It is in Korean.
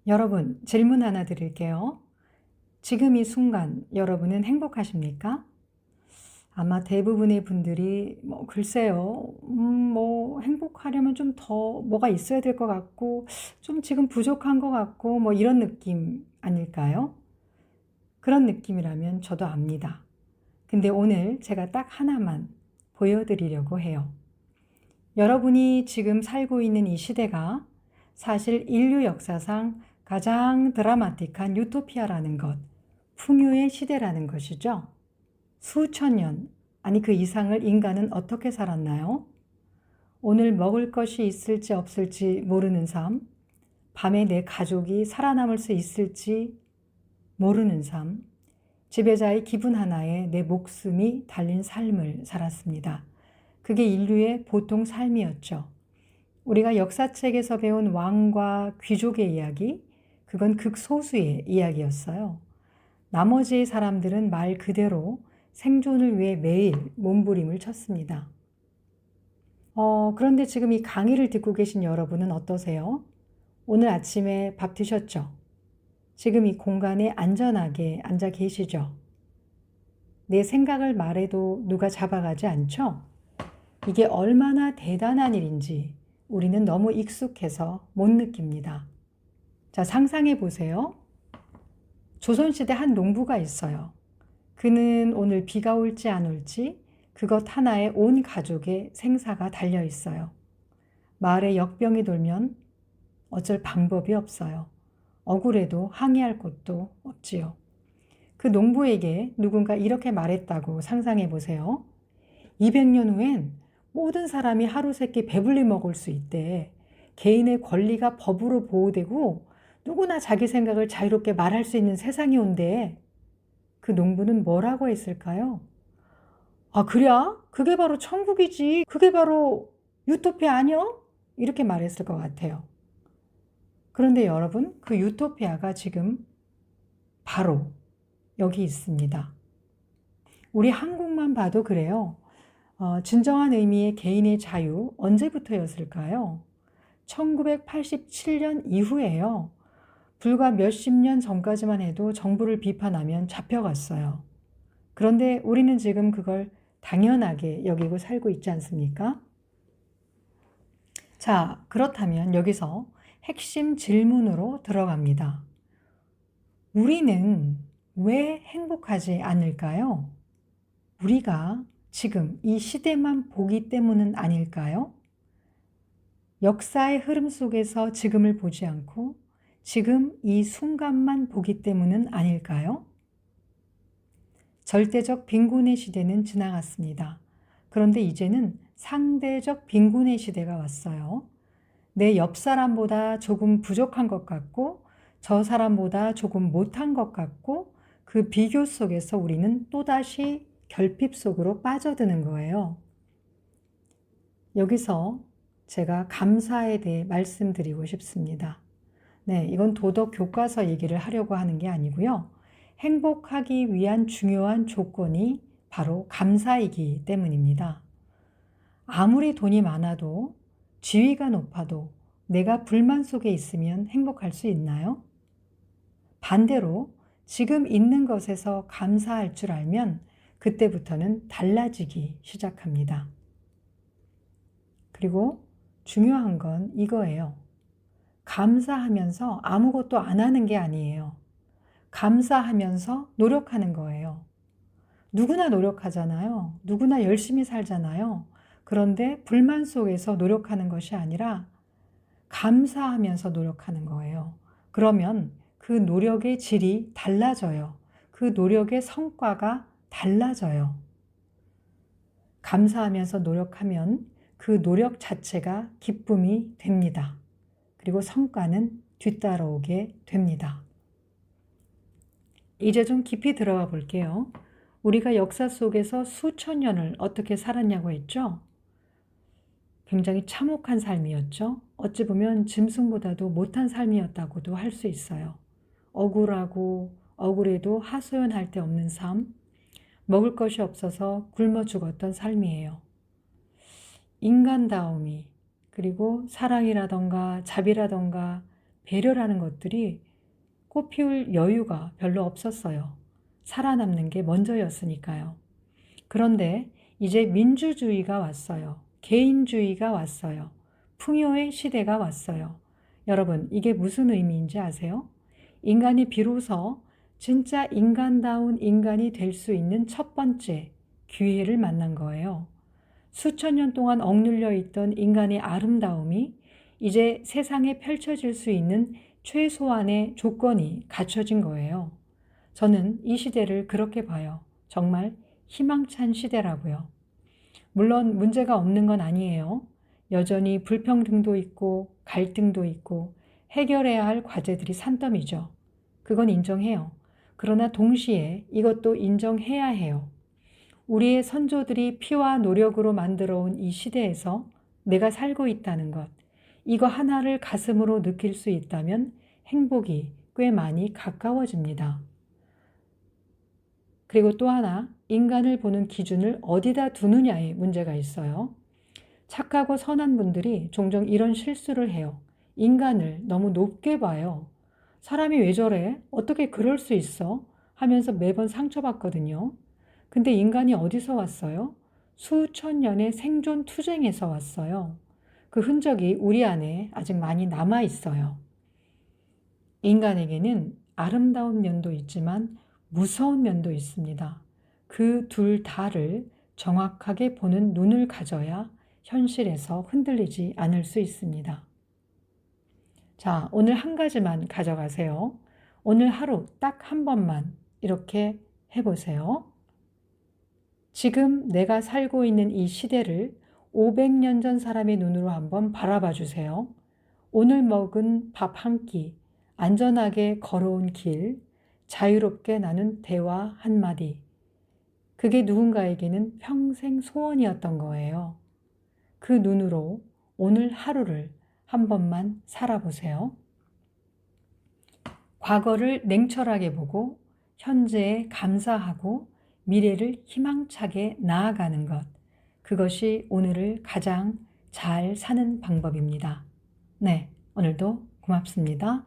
여러분, 질문 하나 드릴게요. 지금 이 순간 여러분은 행복하십니까? 아마 대부분의 분들이 글쎄요, 행복하려면 좀 더 뭐가 있어야 될 것 같고, 좀 지금 부족한 것 같고, 이런 느낌 아닐까요? 그런 느낌이라면 저도 압니다. 근데 오늘 제가 딱 하나만 보여드리려고 해요. 여러분이 지금 살고 있는 이 시대가 사실 인류 역사상 가장 드라마틱한 유토피아라는 것, 풍요의 시대라는 것이죠. 수천 년, 아니 그 이상을 인간은 어떻게 살았나요? 오늘 먹을 것이 있을지 없을지 모르는 삶, 밤에 내 가족이 살아남을 수 있을지 모르는 삶, 지배자의 기분 하나에 내 목숨이 달린 삶을 살았습니다. 그게 인류의 보통 삶이었죠. 우리가 역사책에서 배운 왕과 귀족의 이야기, 그건 극소수의 이야기였어요. 나머지 사람들은 말 그대로 생존을 위해 매일 몸부림을 쳤습니다. 그런데 지금 이 강의를 듣고 계신 여러분은 어떠세요? 오늘 아침에 밥 드셨죠? 지금 이 공간에 안전하게 앉아 계시죠? 내 생각을 말해도 누가 잡아가지 않죠? 이게 얼마나 대단한 일인지 우리는 너무 익숙해서 못 느낍니다. 자, 상상해 보세요. 조선시대 한 농부가 있어요. 그는 오늘 비가 올지 안 올지 그것 하나에 온 가족의 생사가 달려 있어요. 마을에 역병이 돌면 어쩔 방법이 없어요. 억울해도 항의할 곳도 없지요. 그 농부에게 누군가 이렇게 말했다고 상상해 보세요. 200년 후엔 모든 사람이 하루 세끼 배불리 먹을 수 있대. 개인의 권리가 법으로 보호되고 누구나 자기 생각을 자유롭게 말할 수 있는 세상이 온대. 그 농부는 뭐라고 했을까요? 아, 그래? 그게 바로 천국이지. 그게 바로 유토피아 아니야? 이렇게 말했을 것 같아요. 그런데 여러분, 그 유토피아가 지금 바로 여기 있습니다. 우리 한국만 봐도 그래요. 진정한 의미의 개인의 자유 언제부터였을까요? 1987년 이후에요. 불과 몇십 년 전까지만 해도 정부를 비판하면 잡혀갔어요. 그런데 우리는 지금 그걸 당연하게 여기고 살고 있지 않습니까? 자, 그렇다면 여기서 핵심 질문으로 들어갑니다. 우리는 왜 행복하지 않을까요? 우리가 지금 이 시대만 보기 때문은 아닐까요? 역사의 흐름 속에서 지금을 보지 않고 지금 이 순간만 보기 때문은 아닐까요? 절대적 빈곤의 시대는 지나갔습니다. 그런데 이제는 상대적 빈곤의 시대가 왔어요. 내 옆 사람보다 조금 부족한 것 같고 저 사람보다 조금 못한 것 같고 그 비교 속에서 우리는 또다시 결핍 속으로 빠져드는 거예요. 여기서 제가 감사에 대해 말씀드리고 싶습니다. 네, 이건 도덕 교과서 얘기를 하려고 하는 게 아니고요. 행복하기 위한 중요한 조건이 바로 감사이기 때문입니다. 아무리 돈이 많아도 지위가 높아도 내가 불만 속에 있으면 행복할 수 있나요? 반대로 지금 있는 것에서 감사할 줄 알면 그때부터는 달라지기 시작합니다. 그리고 중요한 건 이거예요. 감사하면서 아무것도 안 하는 게 아니에요. 감사하면서 노력하는 거예요. 누구나 노력하잖아요. 누구나 열심히 살잖아요. 그런데 불만 속에서 노력하는 것이 아니라 감사하면서 노력하는 거예요. 그러면 그 노력의 질이 달라져요. 그 노력의 성과가 달라져요. 감사하면서 노력하면 그 노력 자체가 기쁨이 됩니다. 그리고 성과는 뒤따라오게 됩니다. 이제 좀 깊이 들어가 볼게요. 우리가 역사 속에서 수천 년을 어떻게 살았냐고 했죠? 굉장히 참혹한 삶이었죠. 어찌 보면 짐승보다도 못한 삶이었다고도 할 수 있어요. 억울하고 억울해도 하소연할 데 없는 삶, 먹을 것이 없어서 굶어 죽었던 삶이에요. 인간다움이, 그리고 사랑이라던가 자비라던가 배려라는 것들이 꽃피울 여유가 별로 없었어요. 살아남는 게 먼저였으니까요. 그런데 이제 민주주의가 왔어요. 개인주의가 왔어요. 풍요의 시대가 왔어요. 여러분, 이게 무슨 의미인지 아세요? 인간이 비로소 진짜 인간다운 인간이 될 수 있는 첫 번째 기회를 만난 거예요. 수천 년 동안 억눌려 있던 인간의 아름다움이 이제 세상에 펼쳐질 수 있는 최소한의 조건이 갖춰진 거예요. 저는 이 시대를 그렇게 봐요. 정말 희망찬 시대라고요. 물론 문제가 없는 건 아니에요. 여전히 불평등도 있고 갈등도 있고 해결해야 할 과제들이 산더미죠. 그건 인정해요. 그러나 동시에 이것도 인정해야 해요. 우리의 선조들이 피와 노력으로 만들어 온 이 시대에서 내가 살고 있다는 것, 이거 하나를 가슴으로 느낄 수 있다면 행복이 꽤 많이 가까워집니다. 그리고 또 하나, 인간을 보는 기준을 어디다 두느냐에 문제가 있어요. 착하고 선한 분들이 종종 이런 실수를 해요. 인간을 너무 높게 봐요. 사람이 왜 저래? 어떻게 그럴 수 있어? 하면서 매번 상처받거든요. 근데 인간이 어디서 왔어요? 수천 년의 생존 투쟁에서 왔어요. 그 흔적이 우리 안에 아직 많이 남아 있어요. 인간에게는 아름다운 면도 있지만 무서운 면도 있습니다. 그 둘 다를 정확하게 보는 눈을 가져야 현실에서 흔들리지 않을 수 있습니다. 자, 오늘 한 가지만 가져가세요. 오늘 하루 딱 한 번만 이렇게 해보세요. 지금 내가 살고 있는 이 시대를 500년 전 사람의 눈으로 한번 바라봐 주세요. 오늘 먹은 밥 한 끼, 안전하게 걸어온 길, 자유롭게 나눈 대화 한마디. 그게 누군가에게는 평생 소원이었던 거예요. 그 눈으로 오늘 하루를 한 번만 살아보세요. 과거를 냉철하게 보고 현재에 감사하고 미래를 희망차게 나아가는 것. 그것이 오늘을 가장 잘 사는 방법입니다. 네, 오늘도 고맙습니다.